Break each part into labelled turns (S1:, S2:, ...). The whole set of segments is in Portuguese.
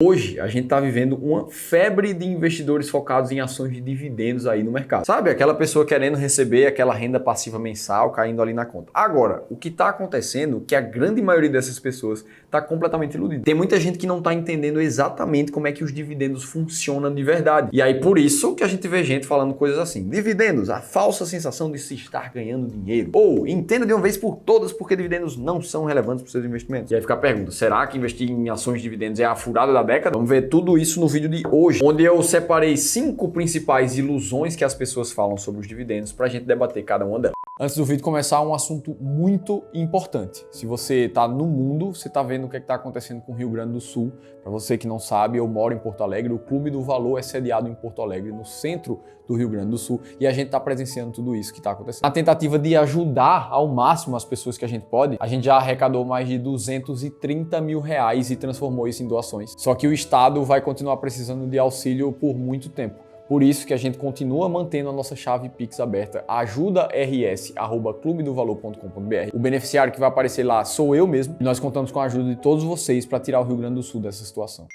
S1: Hoje, a gente está vivendo uma febre de investidores focados em ações de dividendos aí no mercado. Sabe, aquela pessoa querendo receber aquela renda passiva mensal caindo ali na conta. Agora, o que está acontecendo é que a grande maioria dessas pessoas está completamente iludida. Tem muita gente que não está entendendo exatamente como é que os dividendos funcionam de verdade. E aí, por isso que a gente vê gente falando coisas assim. Dividendos, a falsa sensação de se estar ganhando dinheiro. Ou, entenda de uma vez por todas porque dividendos não são relevantes para os seus investimentos. E aí fica a pergunta, será que investir em ações de dividendos é a furada da década? Vamos ver tudo isso no vídeo de hoje, onde eu separei 5 principais ilusões que as pessoas falam sobre os dividendos para a gente debater cada uma delas. Antes do vídeo começar, um assunto muito importante. Se você está no mundo, você está vendo o que está acontecendo com o Rio Grande do Sul. Para você que não sabe, eu moro em Porto Alegre, o Clube do Valor é sediado em Porto Alegre, no centro do Rio Grande do Sul, e a gente está presenciando tudo isso que está acontecendo. Na tentativa de ajudar ao máximo as pessoas que a gente pode, a gente já arrecadou mais de 230 mil reais e transformou isso em doações. Só que o Estado vai continuar precisando de auxílio por muito tempo. Por isso que a gente continua mantendo a nossa chave Pix aberta, ajuda.rs@clubedovalor.com.br. O beneficiário que vai aparecer lá sou eu mesmo, e nós contamos com a ajuda de todos vocês para tirar o Rio Grande do Sul dessa situação.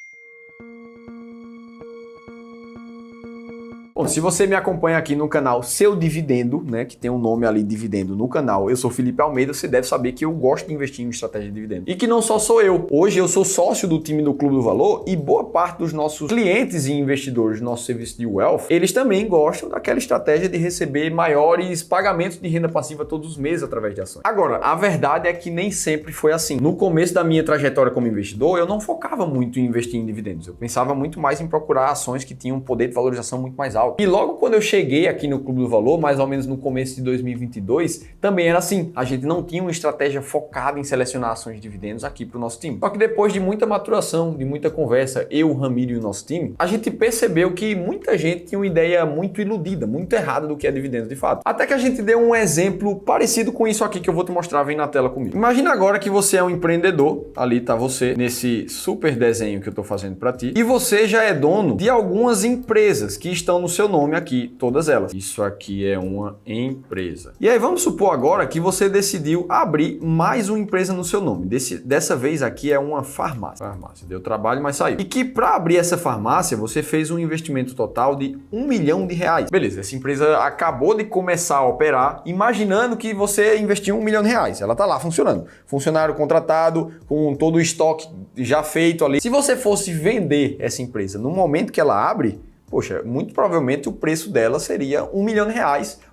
S1: Bom, se você me acompanha aqui no canal Seu Dividendo, né, que tem um nome ali, Dividendo, no canal, eu sou Felipe Almeida, você deve saber que eu gosto de investir em estratégia de dividendo. E que não só sou eu. Hoje eu sou sócio do time do Clube do Valor e boa parte dos nossos clientes e investidores do nosso serviço de Wealth, eles também gostam daquela estratégia de receber maiores pagamentos de renda passiva todos os meses através de ações. Agora, a verdade é que nem sempre foi assim. No começo da minha trajetória como investidor, eu não focava muito em investir em dividendos. Eu pensava muito mais em procurar ações que tinham um poder de valorização muito mais alto. E logo quando eu cheguei aqui no Clube do Valor, mais ou menos no começo de 2022, também era assim. A gente não tinha uma estratégia focada em selecionar ações de dividendos aqui para o nosso time. Só que depois de muita maturação, de muita conversa, eu, o Ramiro e o nosso time, a gente percebeu que muita gente tinha uma ideia muito iludida, muito errada do que é dividendos de fato. Até que a gente deu um exemplo parecido com isso aqui que eu vou te mostrar, vem na tela comigo. Imagina agora que você é um empreendedor, ali tá você, nesse super desenho que eu tô fazendo para ti, e você já é dono de algumas empresas que estão no seu nome aqui, todas elas. Isso aqui é uma empresa. E aí vamos supor agora que você decidiu abrir mais uma empresa no seu nome. Dessa vez aqui é uma farmácia. Deu trabalho, mas saiu. E que para abrir essa farmácia, você fez um investimento total de R$1 milhão. Beleza, essa empresa acabou de começar a operar, imaginando que você investiu R$1 milhão. Ela tá lá funcionando. Funcionário contratado, com todo o estoque já feito ali. Se você fosse vender essa empresa no momento que ela abre, poxa, muito provavelmente o preço dela seria R$1 milhão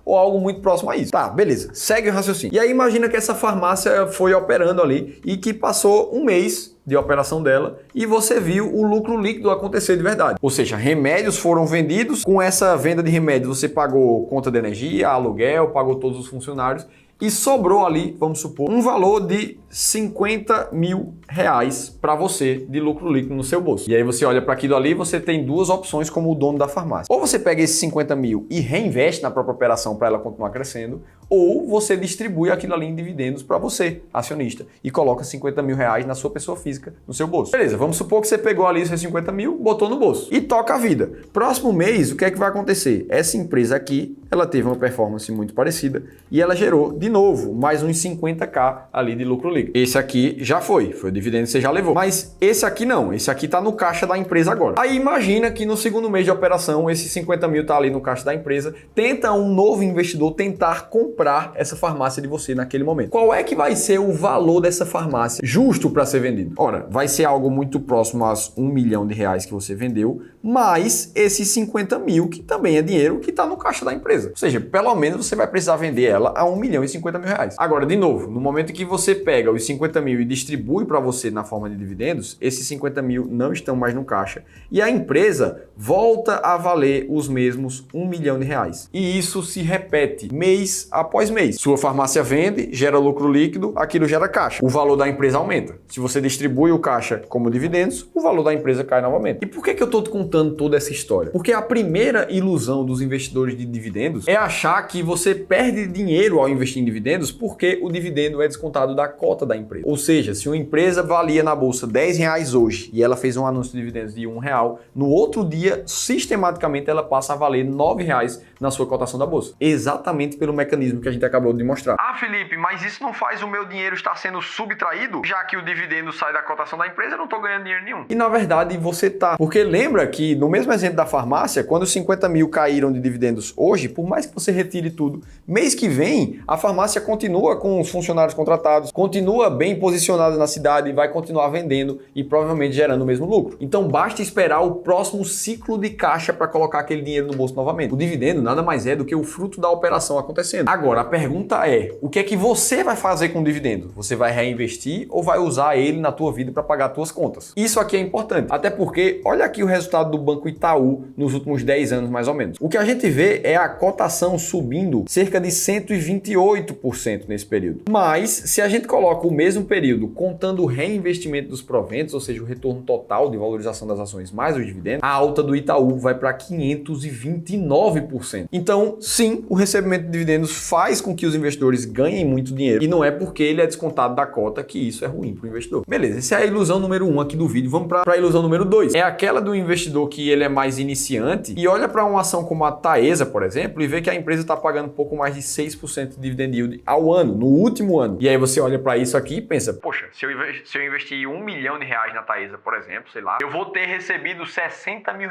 S1: ou algo muito próximo a isso. Tá, beleza, segue o raciocínio. E aí imagina que essa farmácia foi operando ali e que passou um mês de operação dela e você viu o lucro líquido acontecer de verdade. Ou seja, remédios foram vendidos, com essa venda de remédios você pagou conta de energia, aluguel, pagou todos os funcionários e sobrou ali, vamos supor, um valor de R$50 mil para você de lucro líquido no seu bolso. E aí você olha para aquilo ali, você tem duas opções como o dono da farmácia. Ou você pega esses 50 mil e reinveste na própria operação para ela continuar crescendo, ou você distribui aquilo ali em dividendos para você, acionista, e coloca R$50 mil na sua pessoa física, no seu bolso. Beleza, vamos supor que você pegou ali esses 50 mil, botou no bolso e toca a vida. Próximo mês, o que é que vai acontecer? Essa empresa aqui, ela teve uma performance muito parecida e ela gerou, de novo, mais uns 50k ali de lucro líquido. Esse aqui já foi o dividendo que você já levou. Mas esse aqui não, esse aqui tá no caixa da empresa agora. Aí imagina que no segundo mês de operação, esses 50 mil tá ali no caixa da empresa, tenta um novo investidor tentar comprar essa farmácia de você naquele momento. Qual é que vai ser o valor dessa farmácia justo para ser vendido? Ora, vai ser algo muito próximo aos R$1 milhão que você vendeu, mais esses 50 mil, que também é dinheiro que tá no caixa da empresa. Ou seja, pelo menos você vai precisar vender ela a R$1 milhão. Agora, de novo, no momento que você pega os 50 mil e distribui para você na forma de dividendos, esses 50 mil não estão mais no caixa e a empresa volta a valer os mesmos R$1 milhão. E isso se repete mês após mês. Sua farmácia vende, gera lucro líquido, aquilo gera caixa. O valor da empresa aumenta. Se você distribui o caixa como dividendos, o valor da empresa cai novamente. E por que eu estou te contando toda essa história? Porque a primeira ilusão dos investidores de dividendos é achar que você perde dinheiro ao investir em dividendos porque o dividendo é descontado da cota da empresa. Ou seja, se uma empresa valia na bolsa R$10 hoje e ela fez um anúncio de dividendos de R$1, no outro dia, sistematicamente, ela passa a valer R$9 na sua cotação da bolsa. Exatamente pelo mecanismo mesmo que a gente acabou de mostrar. Ah, Felipe, mas isso não faz o meu dinheiro estar sendo subtraído? Já que o dividendo sai da cotação da empresa, eu não estou ganhando dinheiro nenhum. E na verdade você tá. Porque lembra que no mesmo exemplo da farmácia, quando os 50 mil caíram de dividendos hoje, por mais que você retire tudo, mês que vem a farmácia continua com os funcionários contratados, continua bem posicionada na cidade e vai continuar vendendo e provavelmente gerando o mesmo lucro. Então basta esperar o próximo ciclo de caixa para colocar aquele dinheiro no bolso novamente. O dividendo nada mais é do que o fruto da operação acontecendo. Agora, a pergunta é, o que é que você vai fazer com o dividendo? Você vai reinvestir ou vai usar ele na tua vida para pagar as tuas contas? Isso aqui é importante, até porque olha aqui o resultado do Banco Itaú nos últimos 10 anos mais ou menos. O que a gente vê é a cotação subindo cerca de 128% nesse período. Mas se a gente coloca o mesmo período contando o reinvestimento dos proventos, ou seja, o retorno total de valorização das ações mais os dividendos, a alta do Itaú vai para 529%. Então, sim, o recebimento de dividendos faz com que os investidores ganhem muito dinheiro e não é porque ele é descontado da cota que isso é ruim para o investidor. Beleza, essa é a ilusão número 1 aqui do vídeo. Vamos para a ilusão número 2. É aquela do investidor que ele é mais iniciante e olha para uma ação como a Taesa, por exemplo, e vê que a empresa está pagando um pouco mais de 6% de dividend yield ao ano, no último ano. E aí você olha para isso aqui e pensa, poxa, se eu investir R$1 milhão na Taesa, por exemplo, sei lá, eu vou ter recebido R$60 mil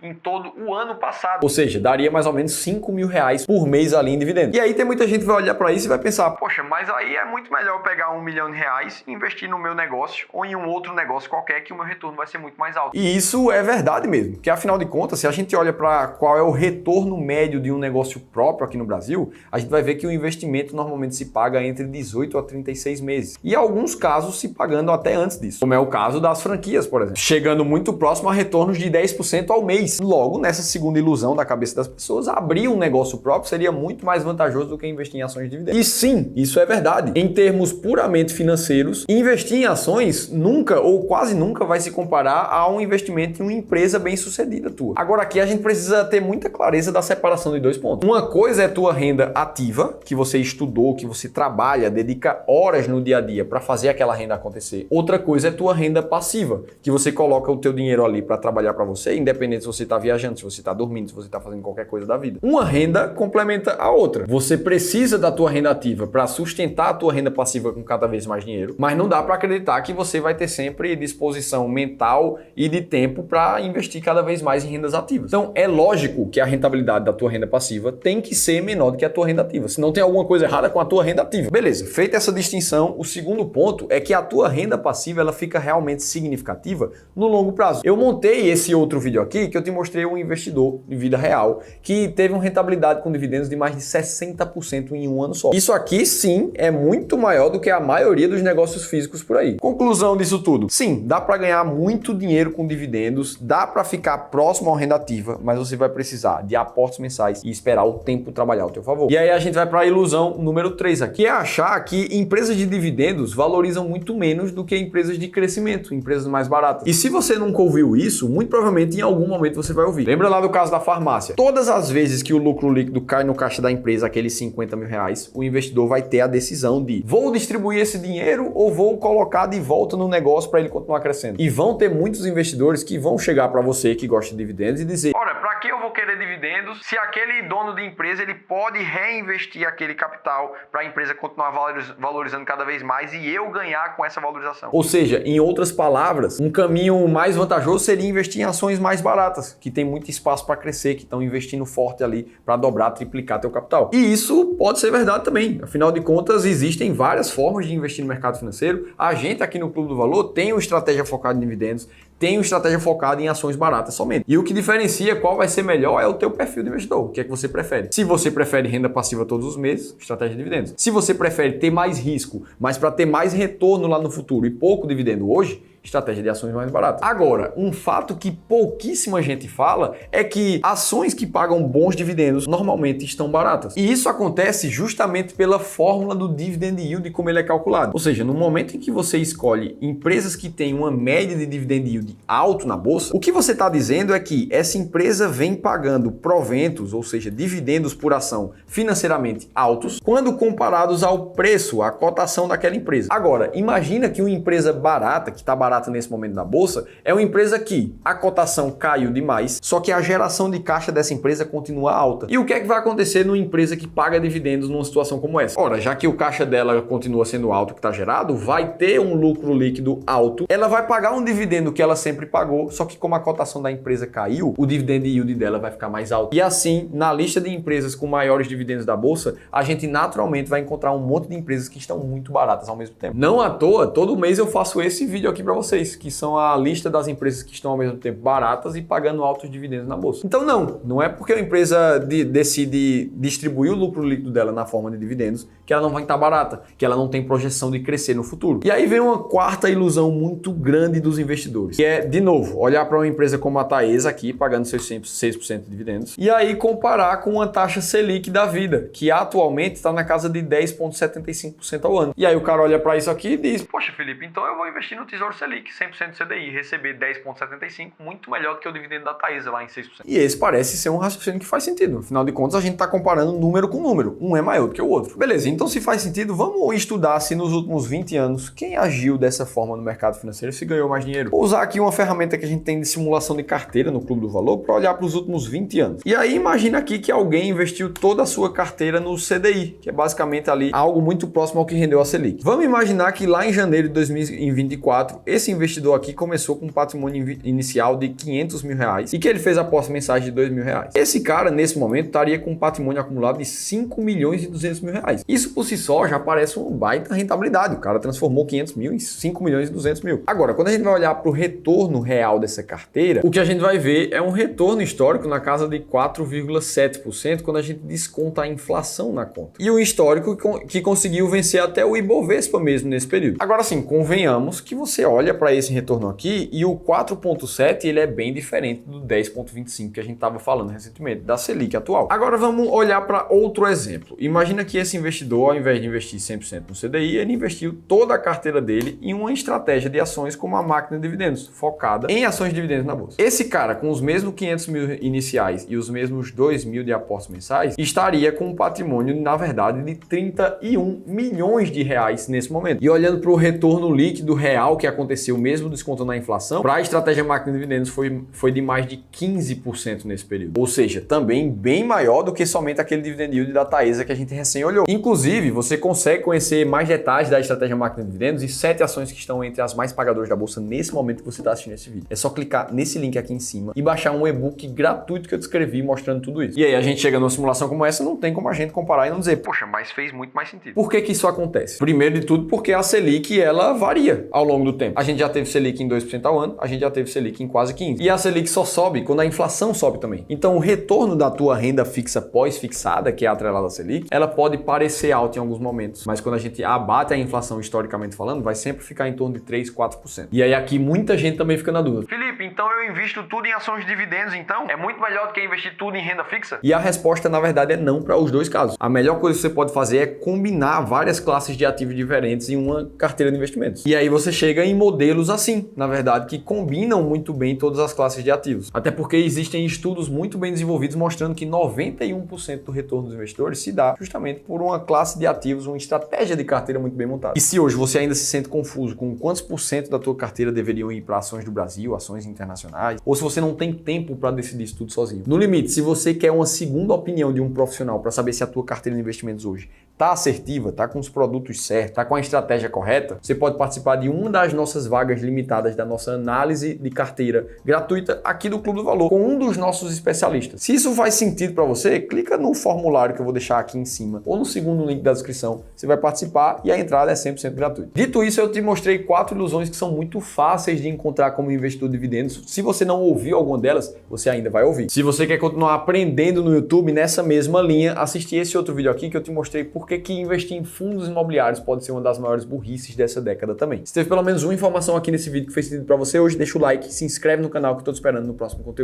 S1: em todo o ano passado. Ou seja, daria mais ou menos R$5 mil por mês ali em dividendos. E aí tem muita gente que vai olhar para isso e vai pensar, poxa, mas aí é muito melhor eu pegar R$1 milhão e investir no meu negócio ou em um outro negócio qualquer que o meu retorno vai ser muito mais alto. E isso é verdade mesmo, porque afinal de contas, se a gente olha para qual é o retorno médio de um negócio próprio aqui no Brasil, a gente vai ver que o investimento normalmente se paga entre 18 a 36 meses. E em alguns casos se pagando até antes disso, como é o caso das franquias, por exemplo, chegando muito próximo a retornos de 10% ao mês. Logo, nessa segunda ilusão da cabeça das pessoas, abrir um negócio próprio seria muito mais vantajoso do que investir em ações de dividendos. E sim, isso é verdade. Em termos puramente financeiros, investir em ações nunca ou quase nunca vai se comparar a um investimento em uma empresa bem-sucedida tua. Agora aqui a gente precisa ter muita clareza da separação de dois pontos. Uma coisa é tua renda ativa, que você estudou, que você trabalha, dedica horas no dia a dia para fazer aquela renda acontecer. Outra coisa é tua renda passiva, que você coloca o teu dinheiro ali para trabalhar para você, independente se você está viajando, se você está dormindo, se você está fazendo qualquer coisa da vida. Uma renda complementa a outra. Você precisa da tua renda ativa para sustentar a tua renda passiva com cada vez mais dinheiro, mas não dá para acreditar que você vai ter sempre disposição mental e de tempo para investir cada vez mais em rendas ativas. Então é lógico que a rentabilidade da tua renda passiva tem que ser menor do que a tua renda ativa, senão tem alguma coisa errada com a tua renda ativa. Beleza, feita essa distinção, o segundo ponto é que a tua renda passiva ela fica realmente significativa no longo prazo. Eu montei esse outro vídeo aqui que eu te mostrei um investidor de vida real que teve uma rentabilidade com dividendos de mais de 60% em um ano só. Isso aqui sim é muito maior do que a maioria dos negócios físicos por aí. Conclusão disso tudo, sim, dá para ganhar muito dinheiro com dividendos, dá para ficar próximo à renda ativa, mas você vai precisar de aportes mensais e esperar o tempo trabalhar ao teu favor. E aí a gente vai para a ilusão número 3 aqui, que é achar que empresas de dividendos valorizam muito menos do que empresas de crescimento, empresas mais baratas. E se você nunca ouviu isso, muito provavelmente em algum momento você vai ouvir. Lembra lá do caso da farmácia? Todas as vezes que o lucro líquido cai no caixa da empresa, aqueles 50 mil reais, o investidor vai ter a decisão de vou distribuir esse dinheiro ou vou colocar de volta no negócio para ele continuar crescendo. E vão ter muitos investidores que vão chegar para você que gosta de dividendos e dizer, olha, para que eu vou querer dividendos se aquele dono de empresa ele pode reinvestir aquele capital para a empresa continuar valorizando cada vez mais e eu ganhar com essa valorização. Ou seja, em outras palavras, um caminho mais vantajoso seria investir em ações mais baratas, que tem muito espaço para crescer, que estão investindo forte ali para dobrar, triplicar teu capital. E isso pode ser verdade também. Afinal de contas, existem várias formas de investir no mercado financeiro. A gente aqui no Clube do Valor tem uma estratégia focada em dividendos, tem uma estratégia focada em ações baratas somente. E o que diferencia qual vai ser melhor é o teu perfil de investidor. O que é que você prefere? Se você prefere renda passiva todos os meses, estratégia de dividendos. Se você prefere ter mais risco, mas para ter mais retorno lá no futuro e pouco dividendo hoje, estratégia de ações mais baratas. Agora, um fato que pouquíssima gente fala é que ações que pagam bons dividendos normalmente estão baratas. E isso acontece justamente pela fórmula do dividend yield e como ele é calculado. Ou seja, no momento em que você escolhe empresas que têm uma média de dividend yield alto na bolsa, o que você está dizendo é que essa empresa vem pagando proventos, ou seja, dividendos por ação financeiramente altos, quando comparados ao preço, à cotação daquela empresa. Agora, imagina que uma empresa barata, que está barata barata nesse momento na bolsa é uma empresa que a cotação caiu demais, só que a geração de caixa dessa empresa continua alta. E o que é que vai acontecer numa empresa que paga dividendos numa situação como essa? Ora, já que o caixa dela continua sendo alto que está gerado, vai ter um lucro líquido alto, ela vai pagar um dividendo que ela sempre pagou, só que como a cotação da empresa caiu, o dividend yield dela vai ficar mais alto. E assim, na lista de empresas com maiores dividendos da bolsa, a gente naturalmente vai encontrar um monte de empresas que estão muito baratas ao mesmo tempo. Não à toa, todo mês eu faço esse vídeo aqui para vocês, que são a lista das empresas que estão ao mesmo tempo baratas e pagando altos dividendos na bolsa. Então não é porque a empresa decide distribuir o lucro líquido dela na forma de dividendos que ela não vai estar barata, que ela não tem projeção de crescer no futuro. E aí vem uma quarta ilusão muito grande dos investidores, que é, de novo, olhar para uma empresa como a Taesa aqui, pagando seus 6% de dividendos, e aí comparar com uma taxa Selic da vida, que atualmente está na casa de 10,75% ao ano. E aí o cara olha para isso aqui e diz, poxa Felipe, então eu vou investir no Tesouro Selic, 100% CDI, receber 10,75%, muito melhor do que o dividendo da Taesa lá em 6%. E esse parece ser um raciocínio que faz sentido. Afinal de contas, a gente está comparando número com número. Um é maior do que o outro. Beleza, então se faz sentido, vamos estudar se nos últimos 20 anos quem agiu dessa forma no mercado financeiro, se ganhou mais dinheiro. Vou usar aqui uma ferramenta que a gente tem de simulação de carteira no Clube do Valor para olhar para os últimos 20 anos. E aí imagina aqui que alguém investiu toda a sua carteira no CDI, que é basicamente ali algo muito próximo ao que rendeu a Selic. Vamos imaginar que lá em janeiro de 2024, esse investidor aqui começou com um patrimônio inicial de R$500 mil e que ele fez a aposta mensagem de R$2.000. Esse cara, nesse momento, estaria com um patrimônio acumulado de R$5.200.000. Isso por si só já parece uma baita rentabilidade. O cara transformou 500 mil em 5.200.000. Agora, quando a gente vai olhar para o retorno real dessa carteira, o que a gente vai ver é um retorno histórico na casa de 4,7% quando a gente desconta a inflação na conta. E um histórico que conseguiu vencer até o Ibovespa mesmo nesse período. Agora sim, convenhamos que você olha para esse retorno aqui e o 4,7 ele é bem diferente do 10,25 que a gente estava falando recentemente, da Selic atual. Agora vamos olhar para outro exemplo. Imagina que esse investidor, ao invés de investir 100% no CDI, ele investiu toda a carteira dele em uma estratégia de ações como a máquina de dividendos, focada em ações de dividendos na bolsa. Esse cara, com os mesmos 500 mil iniciais e os mesmos 2 mil de apostas mensais, estaria com um patrimônio, na verdade, de 31 milhões de reais nesse momento. E olhando para o retorno líquido real que aconteceu mesmo descontando a inflação, para a estratégia máquina de dividendos foi de mais de 15% nesse período. Ou seja, também bem maior do que somente aquele dividend yield da Taesa que a gente recém olhou. Inclusive, você consegue conhecer mais detalhes da estratégia máquina de dividendos e 7 ações que estão entre as mais pagadoras da bolsa nesse momento que você está assistindo esse vídeo. É só clicar nesse link aqui em cima e baixar um e-book gratuito que eu descrevi mostrando tudo isso. E aí a gente chega numa simulação como essa, não tem como a gente comparar e não dizer, poxa, mas fez muito mais sentido. Por que que isso acontece? Primeiro de tudo, porque a Selic, ela varia ao longo do tempo. A gente já teve Selic em 2% ao ano, a gente já teve Selic em quase 15%. E a Selic só sobe quando a inflação sobe também. Então o retorno da tua renda fixa pós-fixada, que é atrelada à Selic, ela pode parecer alta em alguns momentos, mas quando a gente abate a inflação historicamente falando, vai sempre ficar em torno de 3, 4%. E aí aqui muita gente também fica na dúvida. Felipe, então eu invisto tudo em ações de dividendos, então? É muito melhor do que investir tudo em renda fixa? E a resposta, na verdade, é não para os dois casos. A melhor coisa que você pode fazer é combinar várias classes de ativos diferentes em uma carteira de investimentos. E aí você chega em modelos assim, na verdade, que combinam muito bem todas as classes de ativos. Até porque existem estudos muito bem desenvolvidos mostrando que 91% do retorno dos investidores se dá justamente por uma classe de ativos, uma estratégia de carteira muito bem montada. E se hoje você ainda se sente confuso com quantos por cento da tua carteira deveriam ir para ações do Brasil, ações internacionais, ou se você não tem tempo para decidir isso tudo sozinho. No limite, se você quer uma segunda opinião de um profissional para saber se a tua carteira de investimentos hoje está assertiva, está com os produtos certos, está com a estratégia correta, você pode participar de uma das nossas vagas limitadas da nossa análise de carteira gratuita aqui do Clube do Valor, com um dos nossos especialistas. Se isso faz sentido para você, clica no formulário que eu vou deixar aqui em cima ou no segundo link da descrição, você vai participar e a entrada é 100% gratuita. Dito isso, eu te mostrei 4 ilusões que são muito fáceis de encontrar como investidor de dividendos. Se você não ouviu alguma delas, você ainda vai ouvir. Se você quer continuar aprendendo no YouTube nessa mesma linha, assistir esse outro vídeo aqui que eu te mostrei por que investir em fundos imobiliários pode ser uma das maiores burrices dessa década também. Se teve pelo menos uma informação aqui nesse vídeo que fez sentido para você hoje, deixa o like, se inscreve no canal que eu tô te esperando no próximo conteúdo.